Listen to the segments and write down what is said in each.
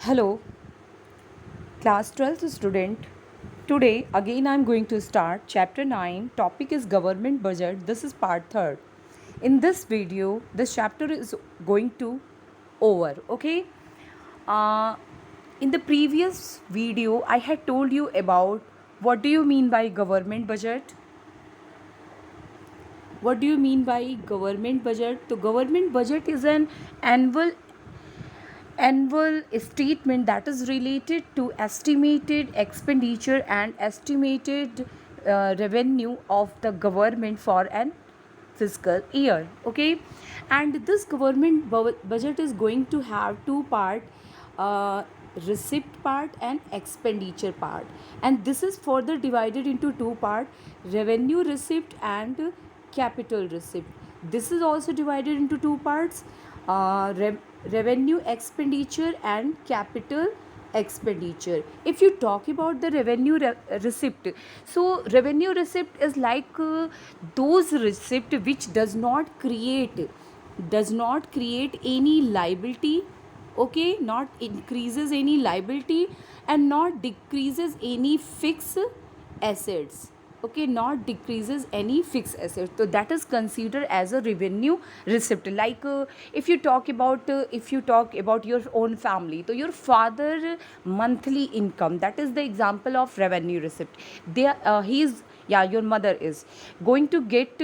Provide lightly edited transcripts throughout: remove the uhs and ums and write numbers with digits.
Hello, class 12th student. Today again I am going to start chapter 9. Topic is government budget. This is part 3rd. In this video, this chapter is going to over. Okay. Uh, in the previous video, I had told you about what do you mean by government budget. What do you mean by government budget? The government budget is an annual statement that is related to estimated expenditure and estimated revenue of the government for an fiscal year. Okay, and this government budget is going to have two part, uh, receipt part and expenditure part, and this is further divided into two part, revenue receipt and capital receipt. This is also divided into two parts, revenue expenditure and capital expenditure. If you talk about the revenue receipt, so revenue receipt is like those receipt which does not create any liability. Okay, not increases any liability and not decreases any fixed assets. Okay, not decreases any fixed assets, so that is considered as a revenue receipt. Like if you talk about your own family, so your father monthly income, that is the example of revenue receipt. He is, yeah, your mother is going to get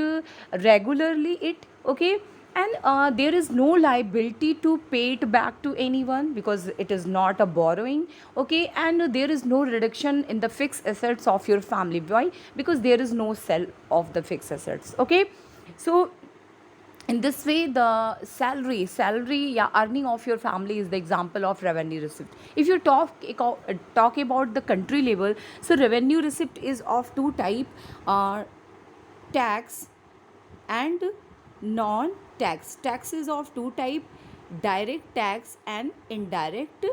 regularly it. Okay, and there is no liability to pay it back to anyone because it is not a borrowing. Okay, and there is no reduction in the fixed assets of your family. Why? Because there is no sell of the fixed assets. Okay, so in this way the salary, yeah, earning of your family is the example of revenue receipt. If you talk about the country level, so revenue receipt is of two type, uh, tax and non-tax. Tax is of two type, direct tax and indirect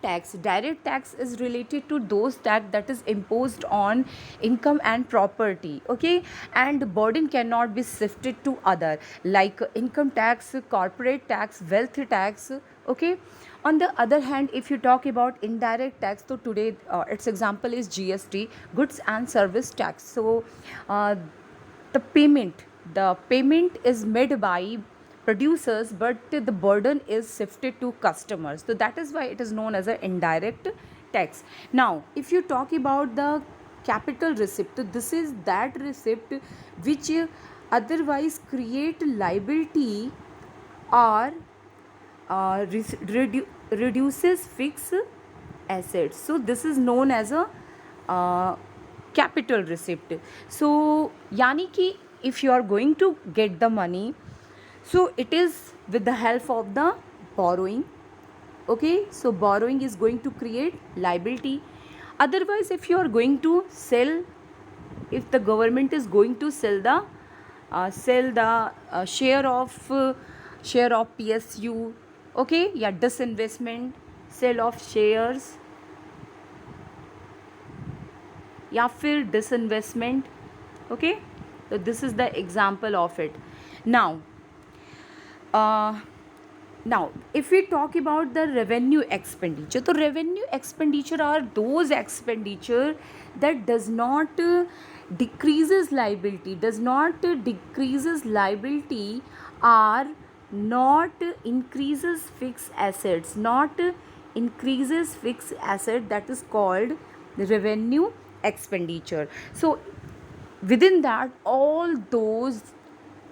tax. Direct tax is related to those that is imposed on income and property. Okay, and the burden cannot be shifted to other, like income tax, corporate tax, wealth tax. Okay, on the other hand, if you talk about indirect tax, so today its example is GST, goods and service tax. So uh, the payment is made by producers, but the burden is shifted to customers, so that is why it is known as an indirect tax. Now if you talk about the capital receipt, so this is that receipt which otherwise create liability or reduces fixed assets, so this is known as a uh, capital receipt. So yani ki if you are going to get the money, so it is with the help of the borrowing. Okay, so borrowing is going to create liability. Otherwise, if you are going to sell, if the government is going to sell the share of PSU. Okay, yeah, disinvestment, sale of shares या फिर disinvestment. Okay, so this is the example of it. Now uh, now if we talk about the revenue expenditure, so revenue expenditure are those expenditure that does not decreases liability, or not increases fixed assets, not increases fixed asset, that is called the revenue expenditure. So within that, all those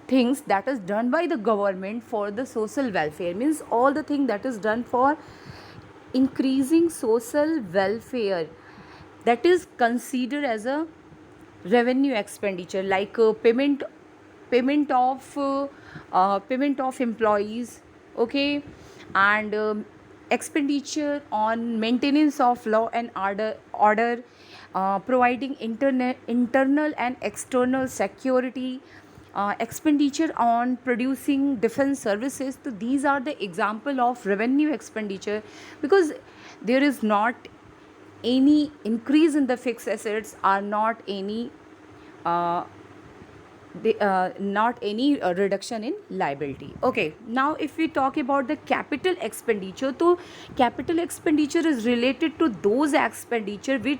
things that is done by the government for the social welfare, means all the thing that is done for increasing social welfare, that is considered as a revenue expenditure, like payment of employees. Okay, and expenditure on maintenance of law and order, providing internal and external security, expenditure on producing defense services. So these are the example of revenue expenditure, because there is not any increase in the fixed assets, are not any uh, not any reduction in liability. Okay, now if we talk about the capital expenditure, so capital expenditure is related to those expenditure which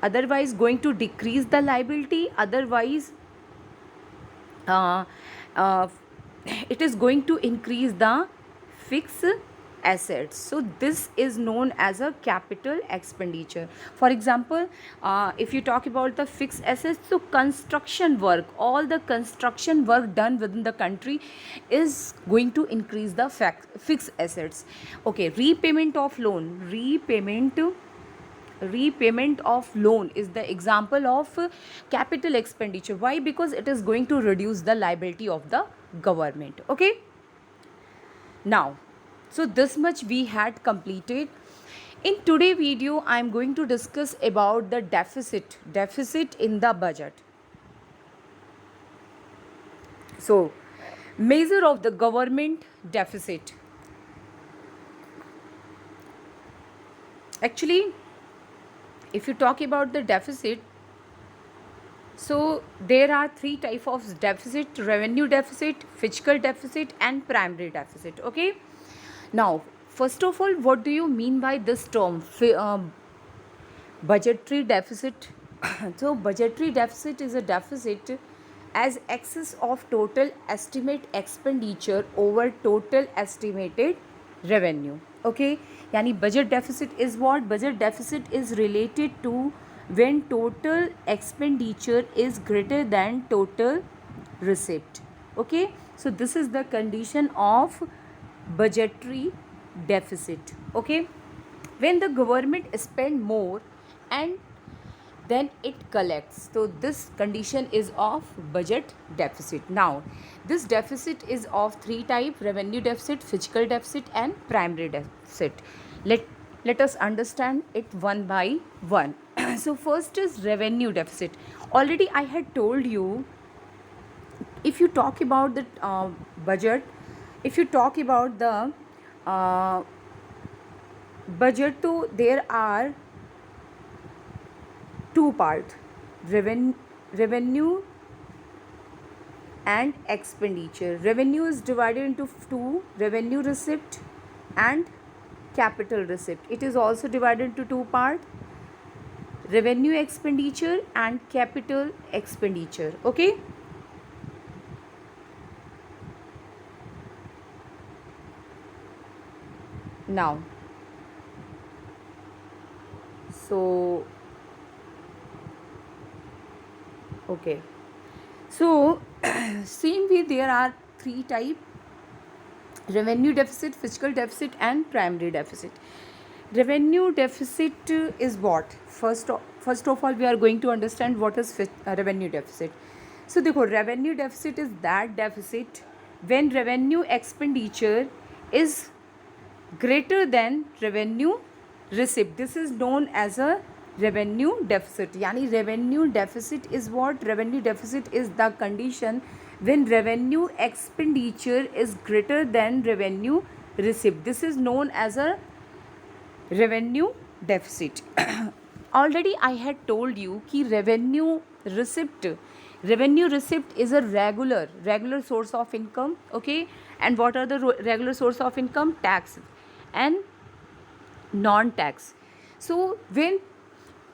otherwise going to decrease the liability, otherwise uh, uh, it is going to increase the fixed assets. So this is known as a capital expenditure. For example, if you talk about the fixed assets, so construction work, all the construction work done within the country is going to increase the fixed assets. Okay, repayment of loan, repayment of loan is the example of capital expenditure. Why? Because it is going to reduce the liability of the government. Okay, now, so this much we had completed. In today video I am going to discuss about the deficit in the budget. So measure of the government deficit. Actually, if you talk about the deficit, so there are three types of deficit: revenue deficit, fiscal deficit, and primary deficit. Okay, now first of all, what do you mean by this term, budgetary deficit? So budgetary deficit is a deficit as excess of total estimate expenditure over total estimated revenue. Okay, yani budget deficit is what? Budget deficit is related to when total expenditure is greater than total receipt. Okay, so this is the condition of budgetary deficit. Okay, when the government spend more and then it collects, so this condition is of budget deficit. Now this deficit is of three types: revenue deficit, fiscal deficit, and primary deficit. Let us understand it one by one. So first is revenue deficit. Already I had told you, if you talk about the budget, if you talk about the budget, so there are two parts: revenue and expenditure. Revenue is divided into two: revenue receipt and capital receipt. It is also divided into two parts: revenue expenditure and capital expenditure. Okay, now so okay, so same way there are three type: revenue deficit, fiscal deficit, and primary deficit. Revenue deficit is what? First of all, we are going to understand what is revenue deficit. So देखो, revenue deficit is that deficit when revenue expenditure is greater than revenue receipt. This is known as a revenue deficit. Yani revenue deficit is what? Revenue deficit is the condition when revenue expenditure is greater than revenue receipt. This is known as a revenue deficit. Already I had told you कि revenue receipt is a regular source of income. Okay, and what are the regular source of income? Tax and non-tax. So when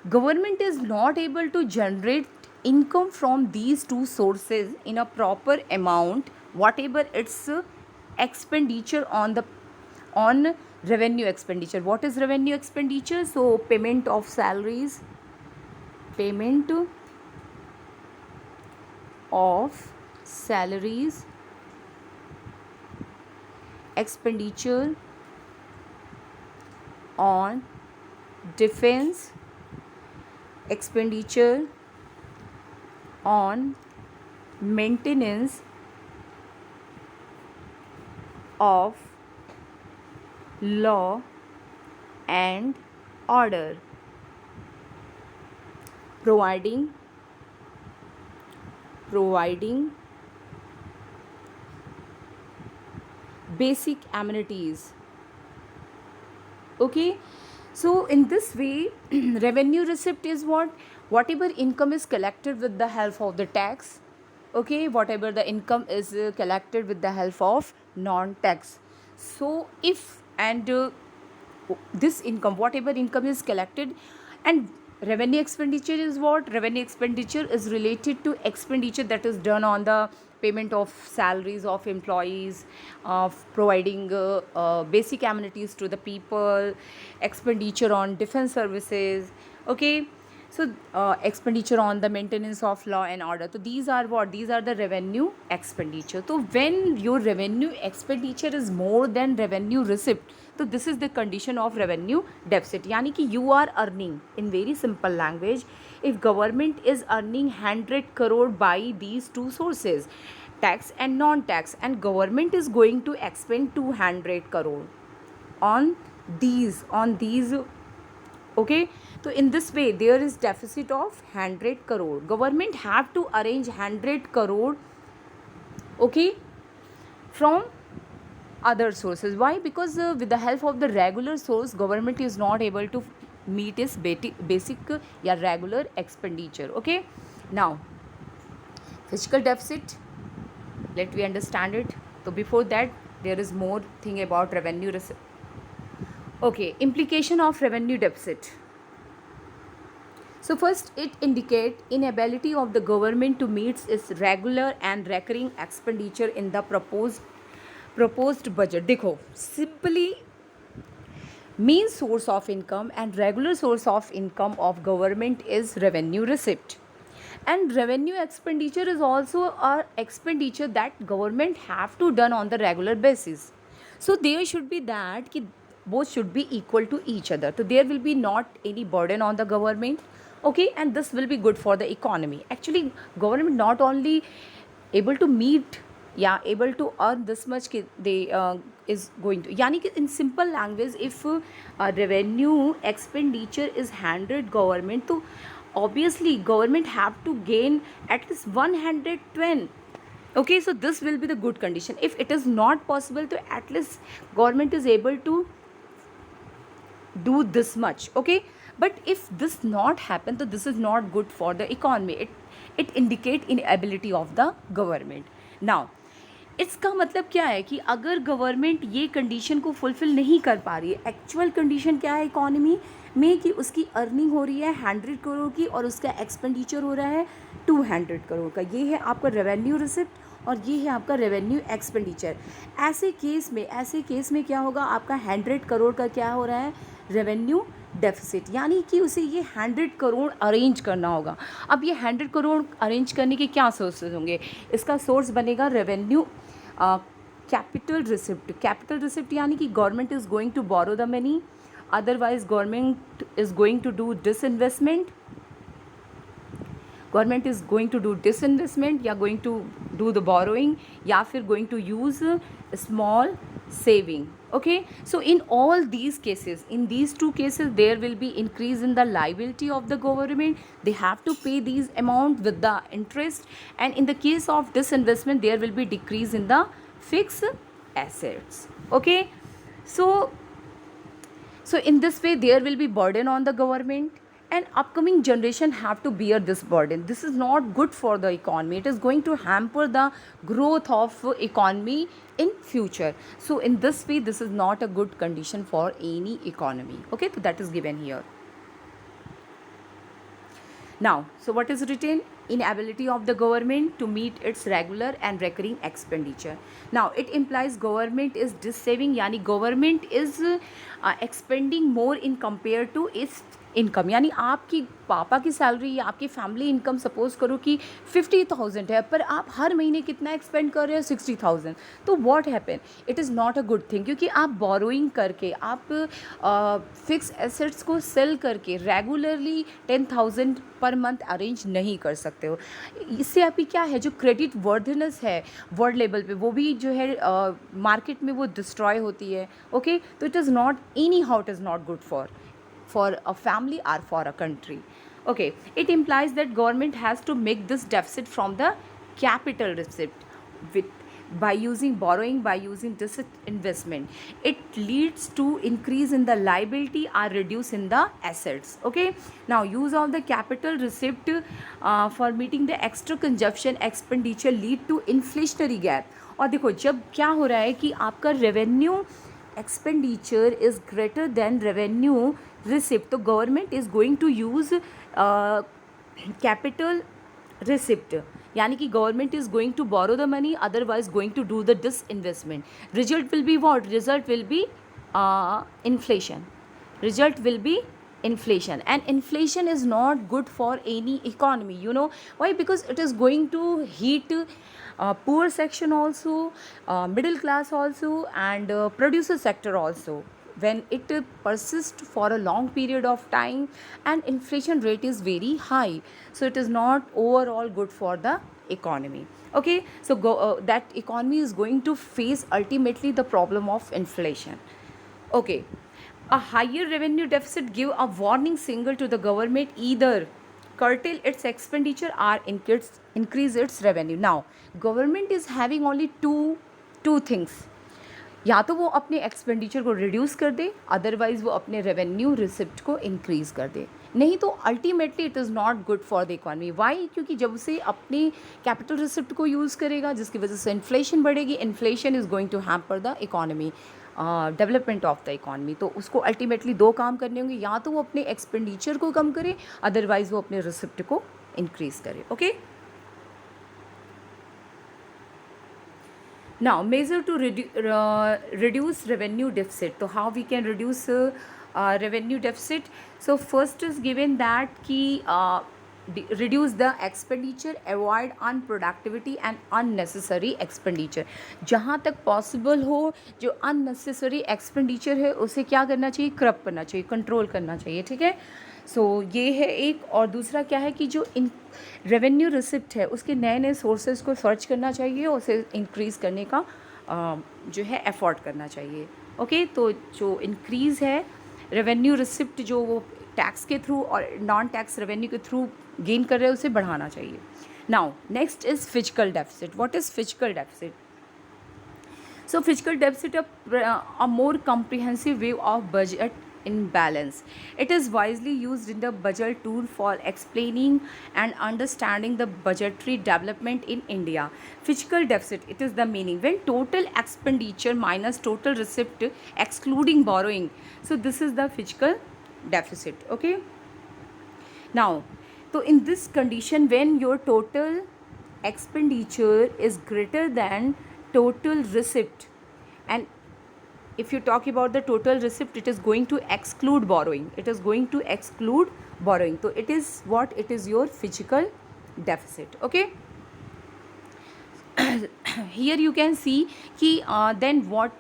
government is not able to generate income from these two sources in a proper amount, whatever its expenditure on revenue expenditure. What is revenue expenditure? So payment of salaries, payment of salaries, expenditure on defense, expenditure on maintenance of law and order, providing basic amenities. Okay, so in this way revenue receipt is what? Whatever income is collected with the help of the tax, okay, whatever the income is collected with the help of non-tax. So if and this income, whatever income is collected, and revenue expenditure is what? Revenue expenditure is related to expenditure that is done on the payment of salaries of employees, of providing basic amenities to the people, expenditure on defense services, okay. So expenditure on the maintenance of law and order. So these are what? These are the revenue expenditure. So when your revenue expenditure is more than revenue receipt, so this is the condition of revenue deficit. यानी कि you are earning, in very simple language, if government is earning 100 crore by these two sources, tax and non-tax, and government is going to expend 200 crore on these okay. So in this way there is deficit of 100 crore. Government have to arrange 100 crore, okay, from other sources. Why? Because with the help of the regular source, government is not able to meet its basic regular expenditure, okay. Now fiscal deficit, let we understand it. So before that there is more thing about revenue okay, implication of revenue deficit. So first, it indicates inability of the government to meet its regular and recurring expenditure in the proposed budget. देखो, simply main source of income and regular source of income of government is revenue receipt, and revenue expenditure is also a expenditure that government have to done on the regular basis. So there should be that कि both should be equal to each other. So there will be not any burden on the government, okay, and this will be good for the economy. Actually government not only able to meet, able to earn this much they is going to, यानी कि in simple language, if revenue expenditure is 100 government, तो obviously government have to gain at least 110, okay. So this will be the good condition. If it is not possible, to at least government is able to do this much, okay. But if this not happen, so this is not good for the economy. It indicate inability of the government. Now इसका मतलब क्या है कि अगर government ये condition को fulfil नहीं कर पा रही है, एक्चुअल कंडीशन क्या है इकोनॉमी में कि उसकी अर्निंग हो रही है 100 करोड़ की और उसका एक्सपेंडिचर हो रहा है 200 करोड़ का, ये है आपका रेवेन्यू रिसिप्ट और ये है आपका रेवेन्यू एक्सपेंडिचर। ऐसे केस में क्या होगा, आपका 100 करोड़ का क्या हो रहा है, रेवेन्यू डेफिसिट, यानी कि उसे ये 100 करोड़ अरेंज करना होगा। अब ये 100 करोड़ अरेंज करने के क्या सोर्सेज होंगे, इसका सोर्स बनेगा रेवेन्यू कैपिटल रिसिप्ट यानी कि government is going to borrow the money, otherwise government is going to do disinvestment, government is going to do disinvestment या going to do the borrowing या फिर going to use small saving, okay. So in all these cases, in these two cases, there will be increase in the liability of the government. They have to pay these amount with the interest, and in the case of disinvestment there will be decrease in the fixed assets, okay. So in this way there will be burden on the government, and upcoming generation have to bear this burden. This is not good for the economy. It is going to hamper the growth of economy in future. So in this way this is not a good condition for any economy, okay. So that is given here. Now, so what is written? Inability of the government to meet its regular and recurring expenditure. Now it implies government is saving, yani government is expending more in compared to its income, यानी आपकी पापा की salary या आपकी family income suppose करो कि 50,000 है, पर आप हर महीने कितना एक्सपेंड कर रहे हो, 60,000। तो what happen, it is not a good thing, क्योंकि आप बोरोइंग करके, आप फिक्स एसेट्स को सेल करके रेगुलरली 10,000 पर मंथ अरेंज नहीं कर सकते हो। इससे आपकी क्या है, जो क्रेडिट वर्दीनेस है वर्ल्ड लेवल पे, वो भी जो है मार्केट में वो डिस्ट्रॉय होती है, ओके। तो it is not any how, it is not good for a family or for a country, okay. It implies that government has to make this deficit from the capital receipt, by using borrowing, by using disinvestment, it leads to increase in the liability or reduce in the assets. Okay, now use of the capital receipt for meeting the extra consumption expenditure lead to inflationary gap. और देखो जब क्या हो रहा है कि आपका revenue expenditure is greater than revenue receipt, तो government is going to use capital receipt, यानी कि government is going to borrow the money, otherwise going to do the disinvestment. Result will be what? Result will be inflation. Result will be inflation, and inflation is not good for any economy. You know why? Because it is going to heat poor section also, middle class also, and producer sector also. When it persists for a long period of time and inflation rate is very high, so it is not overall good for the economy. Okay, so that economy is going to face ultimately the problem of inflation. Okay, a higher revenue deficit give a warning signal to the government, either curtail its expenditure or increase its revenue. Now government is having only two things, या तो वो अपने expenditure को reduce कर दे, otherwise वो अपने revenue receipt को increase कर दे, नहीं तो ultimately it is not good for the economy. Why? क्योंकि जब से अपने कैपिटल रिसिप्ट को यूज़ करेगा, जिसकी वजह से इन्फ्लेशन बढ़ेगी, inflation is going to hamper the economy, development of the economy. तो उसको अल्टीमेटली दो काम करने होंगे, या तो वो अपने एक्सपेंडिचर को कम करे, अदरवाइज वो अपने रिसिप्ट को इंक्रीज़ करे. Okay, now measure to reduce revenue deficit. So how we can reduce revenue deficit? So first is given that ki reduce the expenditure, avoid unproductivity and unnecessary expenditure. जहाँ तक possible हो जो unnecessary expenditure है उसे क्या करना चाहिए? क्रब करना चाहिए, कंट्रोल करना चाहिए. ठीक है, सो ये है एक. और दूसरा क्या है कि जो इन रेवेन्यू रिसिप्ट है उसके नए नए सोर्सेज को सर्च करना चाहिए, उसे इंक्रीज़ करने का जो है एफर्ट करना चाहिए. ओके, तो जो इंक्रीज़ है रेवेन्यू रिसिप्ट जो वो टैक्स के थ्रू और नॉन टैक्स रेवेन्यू के थ्रू गेन कर रहे हैं उसे बढ़ाना चाहिए. Now next is physical deficit. What is physical deficit? So fiscal deficit a more comprehensive view of budget imbalance. It is wisely used in the budget tool for explaining and understanding the budgetary development in India. Fiscal deficit, it is the meaning when total expenditure minus total receipt excluding borrowing. So this is the fiscal deficit. Okay, now so in this condition when your total expenditure is greater than total receipt, and if you talk about the total receipt, it is going to exclude borrowing, it is going to exclude borrowing, so it is what? It is your fiscal deficit. Okay, here you can see ki then what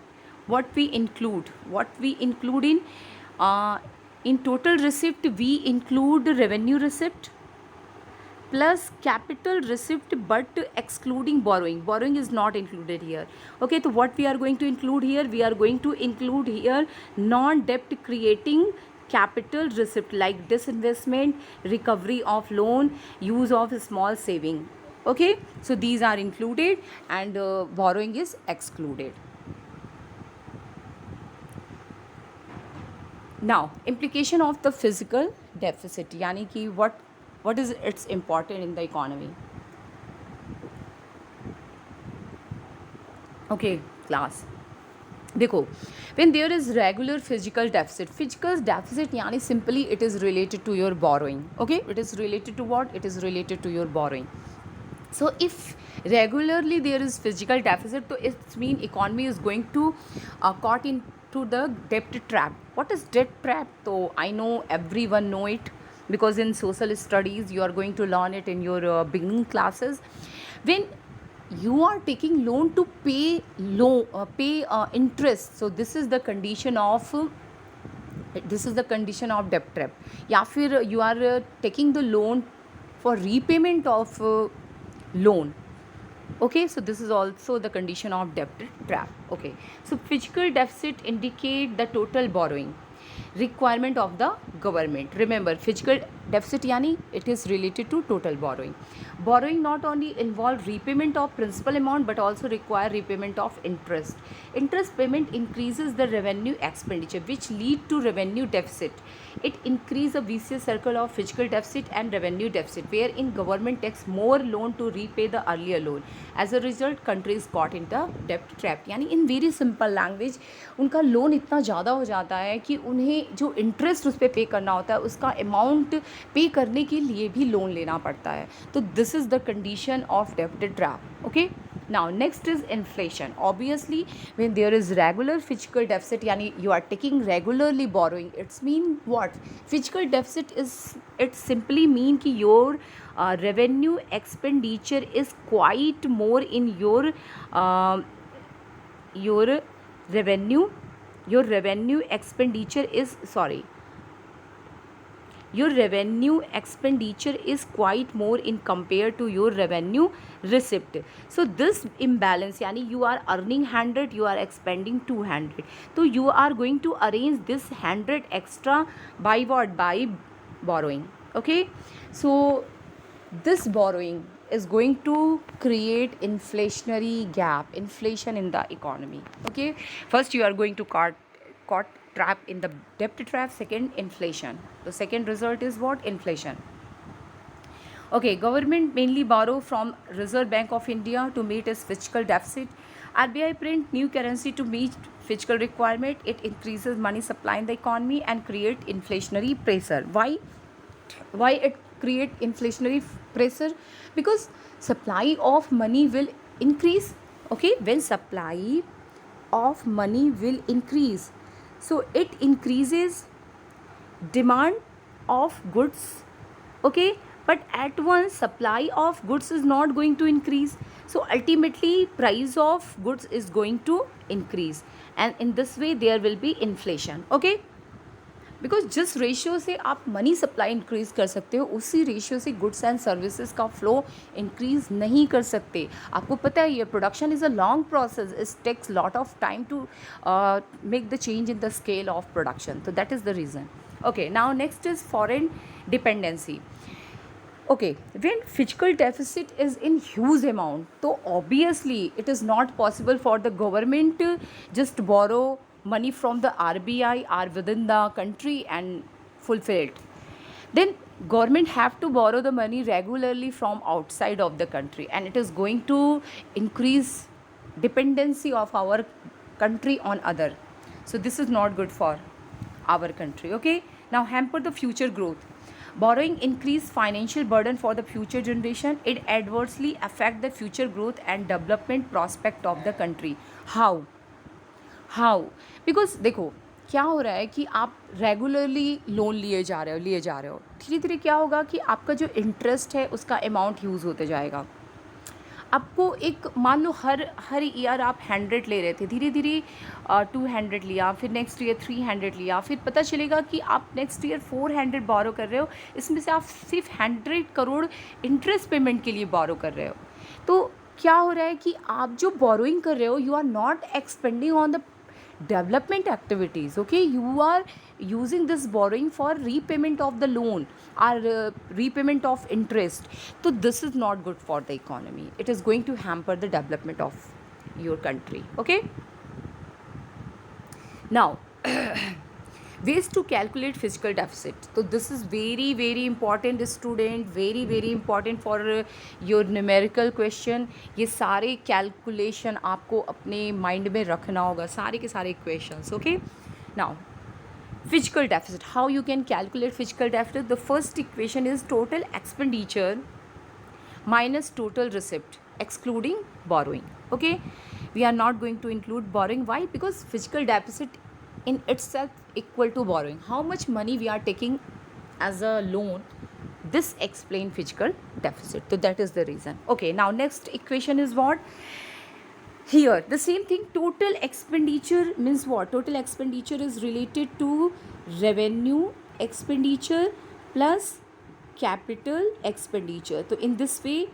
we include in total receipt, we include revenue receipt plus capital receipt but excluding borrowing. Borrowing is not included here. Okay, so what we are going to include here? We are going to include here non-debt creating capital receipt like disinvestment, recovery of loan, use of small saving. Okay, so these are included and borrowing is excluded. Now implication of the fiscal deficit, यानी कि what is its important in the economy. Okay class, देखो when there is regular physical deficit यानी simply it is related to your borrowing. Okay, it is related to what? It is related to your borrowing. So if regularly there is physical deficit, so it means economy is going to caught into the debt trap. What is debt trap? So I know everyone know it, because in social studies you are going to learn it in your beginning classes. When you are taking loan to pay interest, so this is the condition of debt trap. या फिर you are taking the loan for repayment of loan. Okay, so this is also the condition of debt trap. Okay, so fiscal deficit indicate the total borrowing requirement of the government. Remember, fiscal deficit यानी it is related to total borrowing. Borrowing not only involve repayment of principal amount but also require repayment of interest. Interest payment increases the revenue expenditure which lead to revenue deficit. It increase a vicious circle of fiscal deficit and revenue deficit wherein government takes more loan to repay the earlier loan. As a result, countries got in the debt trap. यानी in very simple language उनका loan इतना ज़्यादा हो जाता है कि उन्हें जो इंटरेस्ट उस पर पे करना होता है उसका अमाउंट पे करने के लिए भी लोन लेना पड़ता है. तो this is the condition of डेब्ट trap. Okay. Now next is inflation. Obviously when there is regular fiscal deficit yani you are taking regularly borrowing, it's mean what? Fiscal deficit is, it simply mean ki your revenue expenditure is quite more in your revenue expenditure is your revenue expenditure is quite more in compared to your revenue receipt. So this imbalance yani you are earning 100, you are expending 200, so you are going to arrange this 100 extra by what? By borrowing. Okay, so this borrowing is going to create inflationary gap, inflation in the economy. Okay, first you are going to caught trap in the debt trap. Second, inflation. The second result is what? Inflation. Okay, government mainly borrow from Reserve Bank of India to meet its fiscal deficit. RBI print new currency to meet fiscal requirement. It increases money supply in the economy and create inflationary pressure. Why it create inflationary pressure? Because supply of money will increase. Okay, when supply of money will increase, so it increases demand of goods. Okay, but at once supply of goods is not going to increase, so ultimately price of goods is going to increase, and in this way there will be inflation. Okay, because जिस ratio से आप money supply increase कर सकते हो उसी ratio से goods and services का flow increase नहीं कर सकते. आपको पता है ये production is a long process, it takes lot of time to make the change in the scale of production. तो that is the reason. Okay, now next is foreign dependency. Okay, when fiscal deficit is in huge amount, so obviously it is not possible for the government to just borrow money from the RBI or within the country and fulfill it. Then government have to borrow the money regularly from outside of the country, and it is going to increase dependency of our country on other. So this is not good for our country. Okay, now hamper the future growth. Borrowing increase financial burden for the future generation. It adversely affect the future growth and development prospect of the country. How? Because देखो क्या हो रहा है कि आप regularly loan लिए जा रहे हो, धीरे धीरे क्या होगा कि आपका जो इंटरेस्ट है उसका अमाउंट यूज़ होते जाएगा. आपको एक मान लो हर ईयर आप 100 ले रहे थे, धीरे धीरे 200 लिया, फिर नेक्स्ट ईयर 300 लिया, फिर पता चलेगा कि आप नेक्स्ट ईयर 400 बोरो कर रहे हो. इसमें से आप सिर्फ 100 करोड़ इंटरेस्ट पेमेंट के लिए बोरो कर रहे हो. तो क्या हो रहा है कि आप जो बोरोइंग कर रहे हो you are not expending on the development activities. Okay, you are using this borrowing for repayment of the loan or repayment of interest. So this is not good for the economy. It is going to hamper the development of your country. Okay, now ways to calculate fiscal deficit. So this is very very important student, very very important for your numerical question. ये सारे calculation आपको अपने mind में रखना होगा, सारे के सारे questions. Okay, now fiscal deficit. How you can calculate fiscal deficit? The first equation is total expenditure minus total receipt excluding borrowing. Okay, we are not going to include borrowing. Why? Because fiscal deficit in itself equal to borrowing. How much money we are taking as a loan, this explain fiscal deficit. So that is the reason. Okay, now next equation is what? Here the same thing, total expenditure means what? Total expenditure is related to revenue expenditure plus capital expenditure. So in this way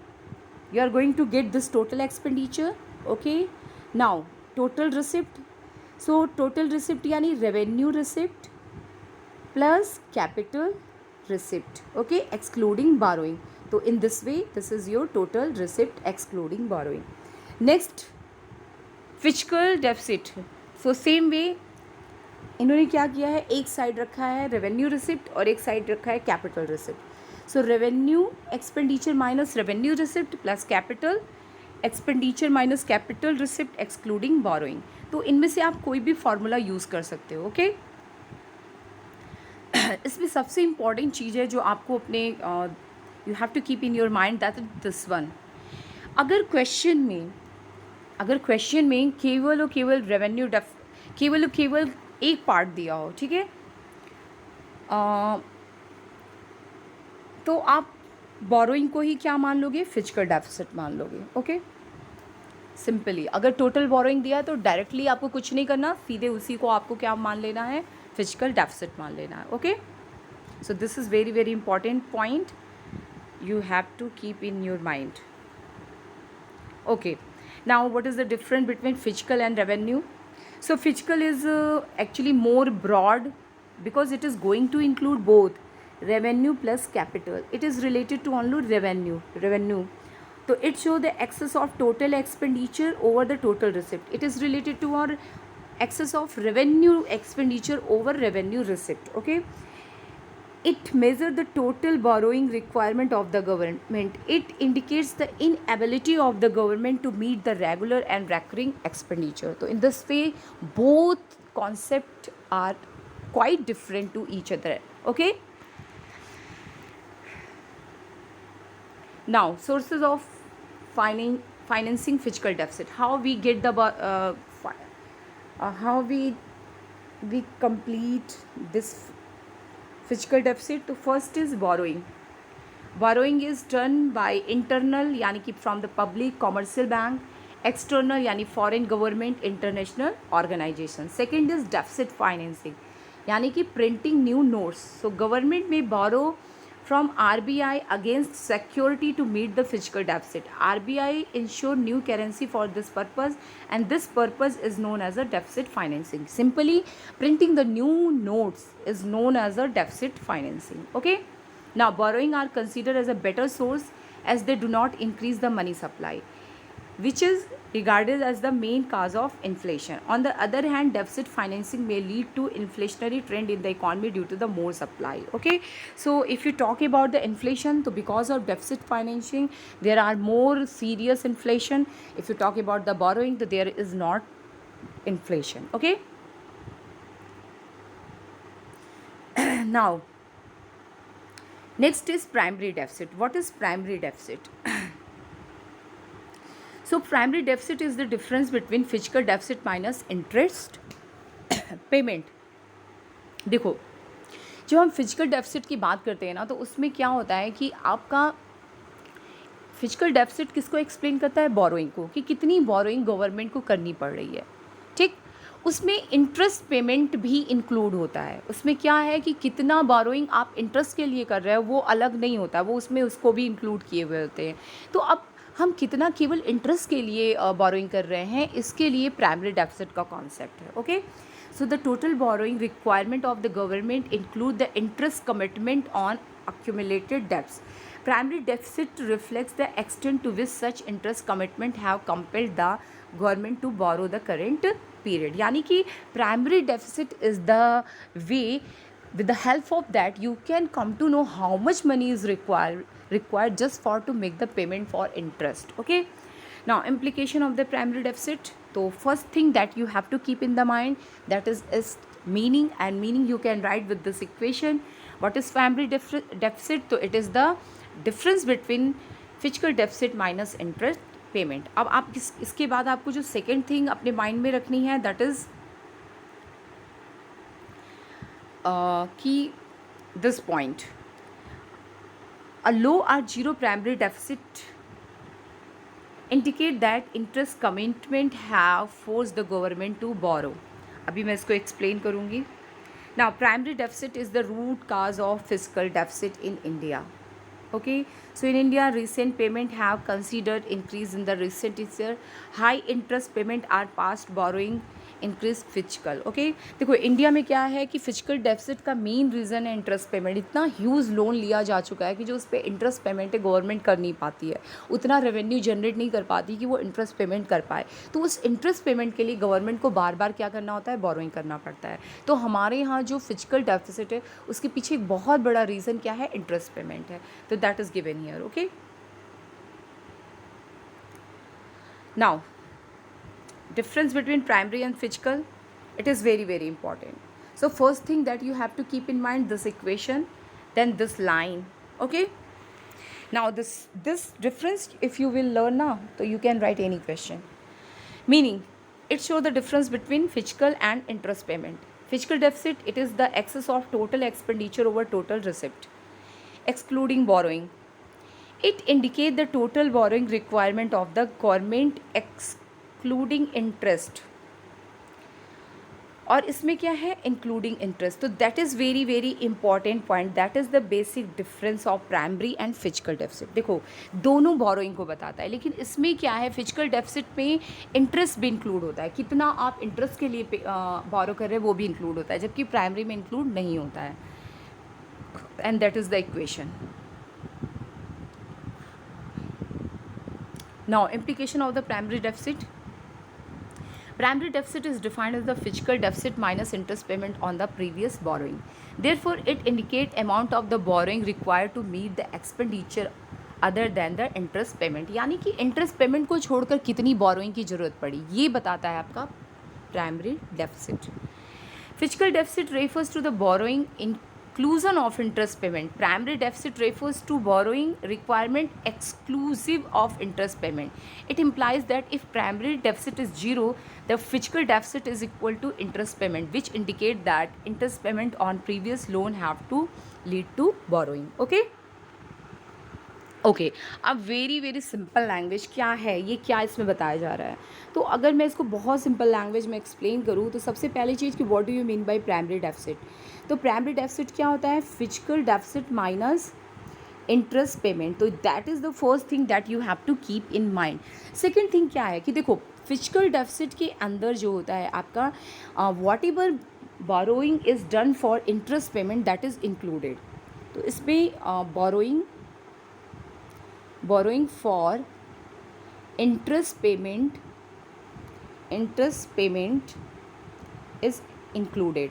you are going to get this total expenditure. Okay, now total receipt. So total receipt यानी revenue receipt plus capital receipt, okay, excluding borrowing. So in this way, this is your total receipt excluding borrowing. Next, fiscal deficit. So same way इन्होंने क्या किया है, एक side रखा है revenue receipt और एक साइड रखा है capital receipt. So revenue expenditure minus revenue receipt plus capital expenditure minus capital receipt excluding borrowing. तो इनमें से आप कोई भी फॉर्मूला यूज़ कर सकते हो, ओके. इसमें सबसे इम्पॉर्टेंट चीज़ है जो आपको अपने you have to keep in your mind, that is this one. अगर क्वेश्चन में केवल और केवल रेवेन्यू केवल और केवल एक पार्ट दिया हो, ठीक है, तो आप बोरोइंग को ही क्या मान लोगे, फिजिकल डेफिसिट मान लोगे, ओके. सिंपली अगर टोटल बोरोइंग दिया है तो डायरेक्टली आपको कुछ नहीं करना, सीधे उसी को आपको क्या मान लेना है, फिजिकल डेफिसिट मान लेना है, okay. So this is very very important point, you have to keep in your mind. Okay, now what is the difference between fiscal and revenue? So fiscal is actually more broad because it is going to include both revenue plus capital. It is related to only revenue. So it shows the excess of total expenditure over the total receipt. It is related to our excess of revenue expenditure over revenue receipt, okay. It measures the total borrowing requirement of the government. It indicates the inability of the government to meet the regular and recurring expenditure. So in this way, both concepts are quite different to each other, okay. Now, sources of financing fiscal deficit. How we get the how we complete this physical deficit. तो first is borrowing is done by internal यानी कि from the public commercial bank, external यानी foreign government international organization. Second is deficit financing यानी कि printing new notes. So government में borrow from RBI against security to meet the fiscal deficit. RBI ensure new currency for this purpose and this purpose is known as a deficit financing. Simply printing the new notes is known as a deficit financing, okay. Now borrowing are considered as a better source as they do not increase the money supply, which is regarded as the main cause of inflation. On the other hand, deficit financing may lead to inflationary trend in the economy due to the more supply, okay. So if you talk about the inflation, so because of deficit financing there are more serious inflation. If you talk about the borrowing, so there is not inflation, okay. Now next is primary deficit. What is primary deficit? So primary deficit is the difference between fiscal deficit minus interest payment. देखो, जब हम physical deficit की बात करते हैं ना, तो उसमें क्या होता है कि आपका फिजिकल डेफिसिट किसको एक्सप्लेन करता है, बोरोइंग को, कि कितनी बोरोइंग गवर्नमेंट को करनी पड़ रही है, ठीक. उसमें इंटरेस्ट पेमेंट भी इंक्लूड होता है. उसमें क्या है कि कितना बोरोइंग आप इंटरेस्ट के लिए कर रहे हो वो अलग नहीं होता, वो उसमें उसको भी इंक्लूड किए हुए होते हैं. तो अब हम कितना केवल इंटरेस्ट के लिए बोरोइंग कर रहे हैं, इसके लिए प्राइमरी डेफिसिट का कॉन्सेप्ट है, okay. So the total borrowing requirement of the government include the interest commitment on accumulated debts. Primary deficit reflects the extent to which such interest commitment have compelled the government to borrow the current period. यानी कि primary deficit is the way with the help of that you can come to know how much money is required just for to make the payment for interest, okay. Now implication of the primary deficit. So first thing that you have to keep in the mind, that is meaning, and meaning you can write with this equation. What is primary deficit? So it is the difference between fiscal deficit minus interest payment. अब आप इसके बाद आपको जो second thing अपने mind में रखनी है, दैट इज़ कि this point, a low or zero primary deficit indicate that interest commitment have forced the government to borrow. अभी मैं इसको explain करूँगी. Now primary deficit is the root cause of fiscal deficit in India. Okay, so in India recent payment have considered increase in the recent year. High interest payment are past borrowing increase physical. Okay, देखो India में क्या है कि physical deficit का main reason है interest payment. इतना huge loan लिया जा चुका है कि जो उस पर इंटरेस्ट पेमेंट है गवर्नमेंट कर नहीं पाती है, उतना रेवेन्यू जनरेट नहीं कर पाती कि वो इंटरेस्ट पेमेंट कर पाए। तो उस इंटरेस्ट पेमेंट के लिए गवर्नमेंट को बार बार क्या करना होता है, बोरोइंग करना पड़ता है। तो हमारे यहाँ जो फिजिकल डेफिसिट है उसके पीछे एक बहुत बड़ा रीज़न क्या है, इंटरेस्ट पेमेंट है। तो that is given here. Okay, now difference between primary and physical, it is very very important. So first thing that you have to keep in mind this equation, then this line. Okay, now this difference if you will learn now, so you can write any question. Meaning it shows the difference between physical and interest payment. Physical deficit, it is the excess of total expenditure over total receipt excluding borrowing. It indicates the total borrowing requirement of the government excluding interest. और इसमें क्या है, including interest. तो that is very very important point, that is the basic difference of primary and physical deficit. देखो दोनों borrowing को बताता है, लेकिन इसमें क्या है, फिजिकल डेफिसिट में इंटरेस्ट भी इंक्लूड होता है, कितना आप इंटरेस्ट के लिए बोरो कर रहे हैं वो भी इंक्लूड होता है, जबकि प्राइमरी में इंक्लूड नहीं होता है। And that is the equation. Now implication of the primary deficit. Primary deficit is defined as the physical deficit minus interest payment on the previous borrowing. Therefore, it indicates amount of the borrowing required to meet the expenditure other than the interest payment. यानी कि interest payment को छोड़कर कितनी borrowing की ज़रूरत पड़ी, ये बताता है आपका primary deficit. Physical deficit refers to the borrowing inclusion of interest payment. Primary deficit refers to borrowing requirement exclusive of interest payment. It implies that if primary deficit is zero, the physical deficit is equal to interest payment, which indicate that interest payment on previous loan have to lead to borrowing. Okay. Okay, अब very very simple language क्या है, ये क्या इसमें बताया जा रहा है। तो अगर मैं इसको बहुत सिंपल लैंग्वेज में एक्सप्लेन करूँ तो सबसे पहली चीज़ कि what do you mean by primary deficit. तो प्राइमरी डेफिसिट क्या होता है, physical deficit minus interest payment. तो that is the first thing that you have to keep in mind. Second thing क्या है कि देखो फिजिकल डेफिसिट के अंदर जो होता है आपका what ever borrowing is done for interest payment that is included. तो इसमें borrowing for interest payment is included.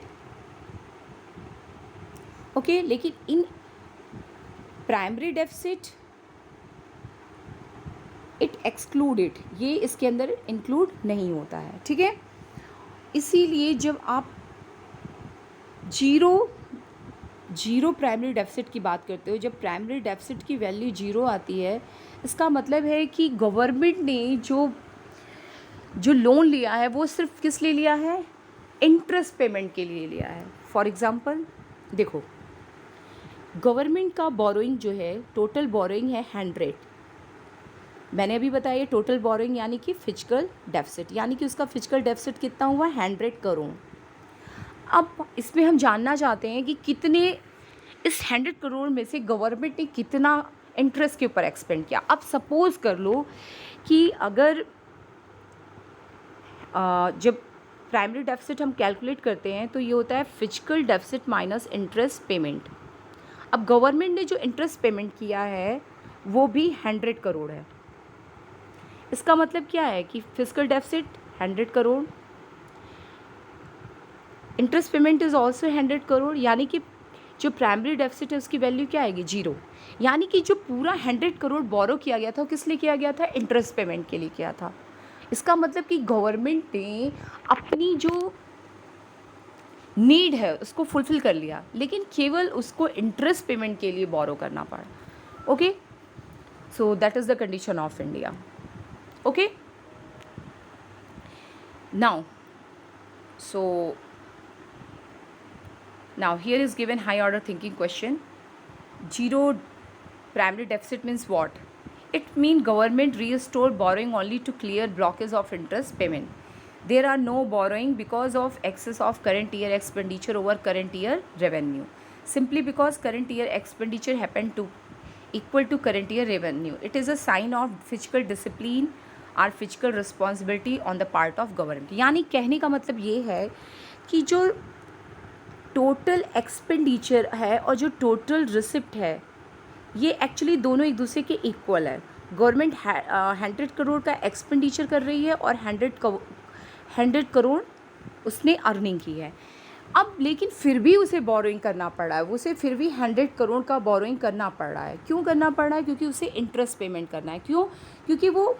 Okay, लेकिन in primary deficit it excluded, ये इसके अंदर इंक्लूड नहीं होता है। ठीक है, इसीलिए जब आप जीरो प्राइमरी डेफिसिट की बात करते हो, जब प्राइमरी डेफिसिट की वैल्यू जीरो आती है, इसका मतलब है कि गवर्नमेंट ने जो लोन लिया है वो सिर्फ किस लिए लिया है, इंटरेस्ट पेमेंट के लिए लिया है। फॉर एग्जांपल देखो गवर्नमेंट का बोरोइंग जो है, टोटल बोरोइंग है 100। मैंने अभी बताया टोटल बोरोइंग यानी कि फिजिकल डेफिसिट, यानी कि उसका फिजिकल डेफिसिट कितना हुआ, 100 करोड़। अब इसमें हम जानना चाहते हैं कि कितने इस 100 करोड़ में से गवर्नमेंट ने कितना इंटरेस्ट के ऊपर एक्सपेंड किया। अब सपोज़ कर लो कि अगर जब प्राइमरी डेफिसिट हम कैलकुलेट करते हैं तो ये होता है physical deficit minus interest payment. अब गवर्नमेंट ने जो इंटरेस्ट पेमेंट किया है वो भी 100 करोड़ है। इसका मतलब क्या है कि physical deficit 100 crore, interest payment is also 100 crore, यानी कि जो प्राइमरी डेफिसिट है उसकी वैल्यू क्या आएगी, जीरो। यानी कि जो पूरा 100 करोड़ बोरो किया गया था वो किस लिए किया गया था, इंटरेस्ट पेमेंट के लिए किया था। इसका मतलब कि गवर्नमेंट ने अपनी जो नीड है उसको फुलफ़िल कर लिया, लेकिन केवल उसको इंटरेस्ट पेमेंट के लिए बोरो करना पड़ा। Okay, so that is the condition of India. Okay, now now here is given high order thinking question. Zero primary deficit means what? It means government restore borrowing only to clear blockage of interest payment. There are no borrowing because of excess of current year expenditure over current year revenue, simply because current year expenditure happened to equal to current year revenue. It is a sign of fiscal discipline or physical responsibility on the part of government. यानी कहने का मतलब ये है कि जो total expenditure है और जो टोटल रिसिप्ट है, ये एक्चुअली दोनों एक दूसरे के इक्वल है। गवर्नमेंट 100 करोड़ का एक्सपेंडिचर कर रही है और 100 करोड़ उसने अर्निंग की है। अब लेकिन फिर भी उसे बोरोइंग करना पड़ रहा है, उसे फिर भी 100 करोड़ का बोरोइंग करना पड़ रहा है। क्यों करना पड़ रहा है? क्योंकि उसे इंटरेस्ट पेमेंट करना है। क्यों? क्योंकि वो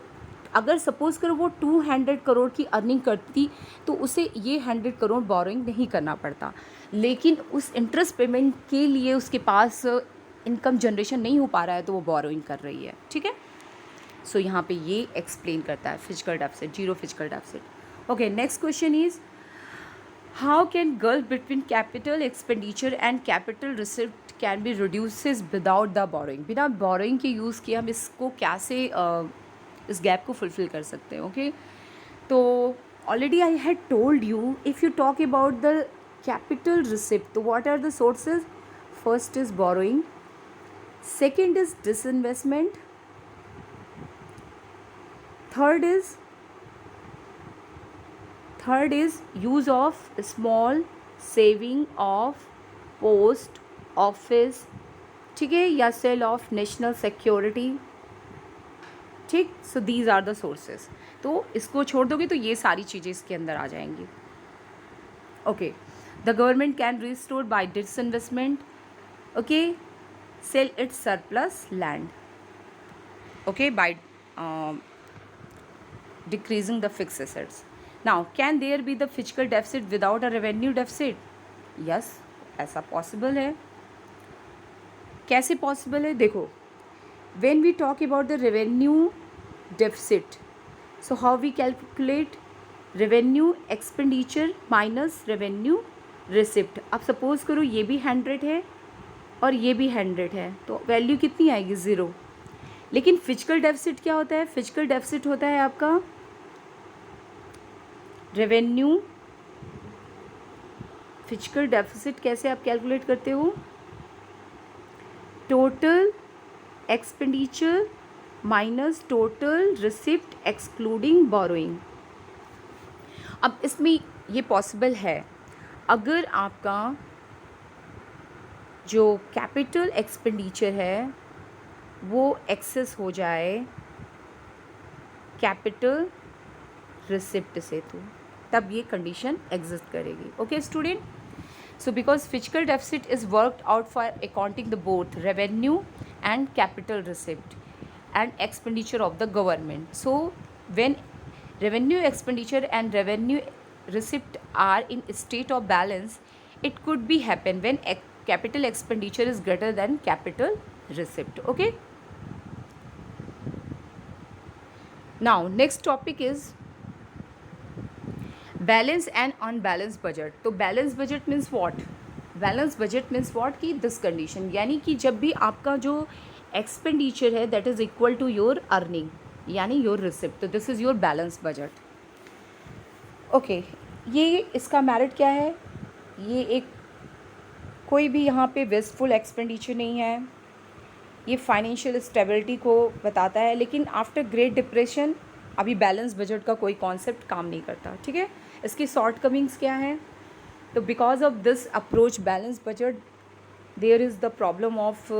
अगर सपोज़ करो वो 200 करोड़ की अर्निंग करती तो उसे ये 100 करोड़ बोरोइंग नहीं करना पड़ता, लेकिन उस इंटरेस्ट पेमेंट के लिए उसके पास इनकम जनरेशन नहीं हो पा रहा है तो वो बोरोइंग कर रही है। ठीक है, सो यहाँ पे ये एक्सप्लेन करता है physical deficit, zero physical deficit. Okay, next question is how can gulf between capital expenditure and capital receipt can be reduces without the borrowing. बिना बोरोइंग के यूज़ किए हम इसको कैसे इस गैप को फुलफिल कर सकते हैं। ओके, तो already I had told you, if you talk about the capital receipt, तो what are the sources? First is borrowing, second is disinvestment, third is use of small saving of post office, ठीक है, या cell of national security. ठीक, so these are the sources. तो इसको छोड़ दोगे तो ये सारी चीज़ें इसके अंदर आ जाएंगी। Okay, the government can restore by disinvestment, okay, sell its surplus land, okay, by decreasing the fixed assets. Now, can there be the fiscal deficit without a revenue deficit? Yes, ऐसा possible है। कैसे possible है? देखो, when we talk about the revenue deficit, so how we calculate? revenue expenditure minus revenue receipt। अब suppose करो ये भी 100 है और ये भी 100 है, तो वैल्यू कितनी आएगी? 0। लेकिन फिजिकल डेफिसिट क्या होता है? फिजिकल डेफिसिट होता है आपका रेवेन्यू। फिजिकल डेफिसिट कैसे आप कैलकुलेट करते हो? Total expenditure minus total receipt excluding borrowing. अब इसमें ये पॉसिबल है अगर आपका जो कैपिटल एक्सपेंडिचर है वो एक्सेस हो जाए कैपिटल रिसिप्ट से, तो तब ये कंडीशन एग्जिस्ट करेगी। Okay student, so because physical deficit is worked out for accounting the both revenue and capital receipt and expenditure of the government. So when revenue expenditure and revenue receipt are in state of balance, it could be happen when capital expenditure is greater than capital receipt. Okay, now next topic is balance and unbalanced budget. तो balance budget means what? balance budget means what कि this condition, यानी कि जब भी आपका जो expenditure है that is equal to your earning यानी योर रिसिप्ट, तो this is your balance budget. Okay, ये इसका मेरिट क्या है? ये एक कोई भी यहाँ पे वेस्टफुल एक्सपेंडिचर नहीं है, ये फाइनेंशियल स्टेबिलिटी को बताता है। लेकिन आफ्टर ग्रेट डिप्रेशन अभी बैलेंस बजट का कोई कॉन्सेप्ट काम नहीं करता। ठीक है, इसकी शॉर्ट कमिंग्स क्या है? तो because of this approach balance budget there is the problem of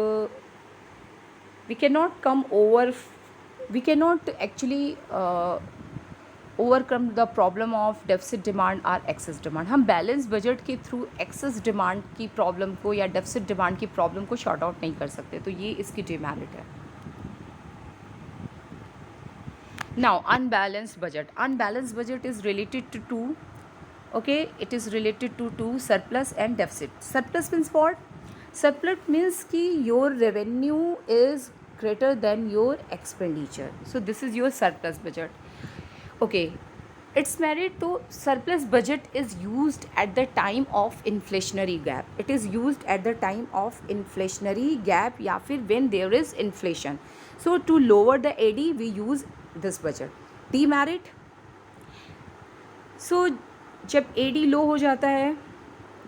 we cannot actually overcome the problem of deficit demand or excess demand। हम बैलेंस बजट के थ्रू एक्सेस डिमांड की प्रॉब्लम को या deficit demand की problem को short out नहीं कर सकते, तो ये इसकी डिमेरिट है। Now unbalanced budget is related to okay, it is related to surplus and deficit. Surplus means what? Surplus means कि your revenue is greater than your expenditure, so this is your surplus budget. Okay, it's merit to surplus budget is used at the time of inflationary gap, it is used at the time of inflationary gap या फिर when there is inflation, so to lower the AD we use this budget. demerit, so जब AD लो हो जाता है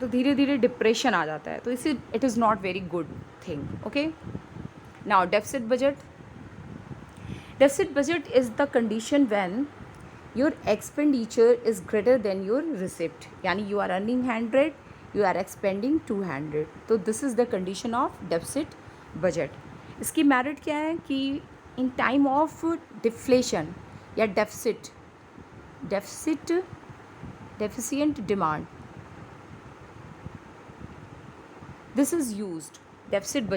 तो धीरे धीरे depression आ जाता है, तो इसे it is not very good thing. Okay, now deficit budget, Deficit budget is the condition when your expenditure is greater than your receipt. यानी you are earning 100, you are expending 200. तो this is the condition of deficit budget. इसकी merit क्या है कि in time of deflation या deficient demand, this is used. Deficit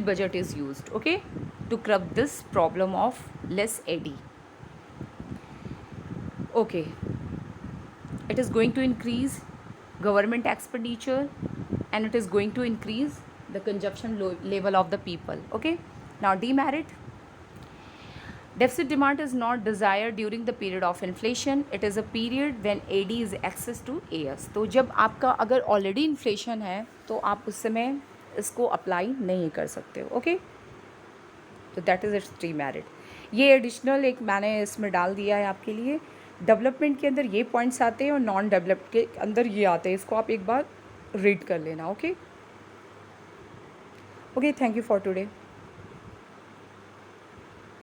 budget is used, okay, to curb this problem of less AD. Okay, it is going to increase government expenditure and it is going to increase the consumption level of the people. Okay, now demerit. Deficit demand is not desired during the period of inflation. It is a period when AD is excess to AS. तो जब आपका अगर already inflation है तो आप उस समय इसको अप्लाई नहीं कर सकते हो. ओके, तो दैट इज़ इट्स डीमेरिट. ये एडिशनल एक मैंने इसमें डाल दिया है आपके लिए. डेवलपमेंट के अंदर ये पॉइंट्स आते हैं और नॉन डेवलप्ड के अंदर ये आते हैं. इसको आप एक बार रीड कर लेना. Okay, thank you for today.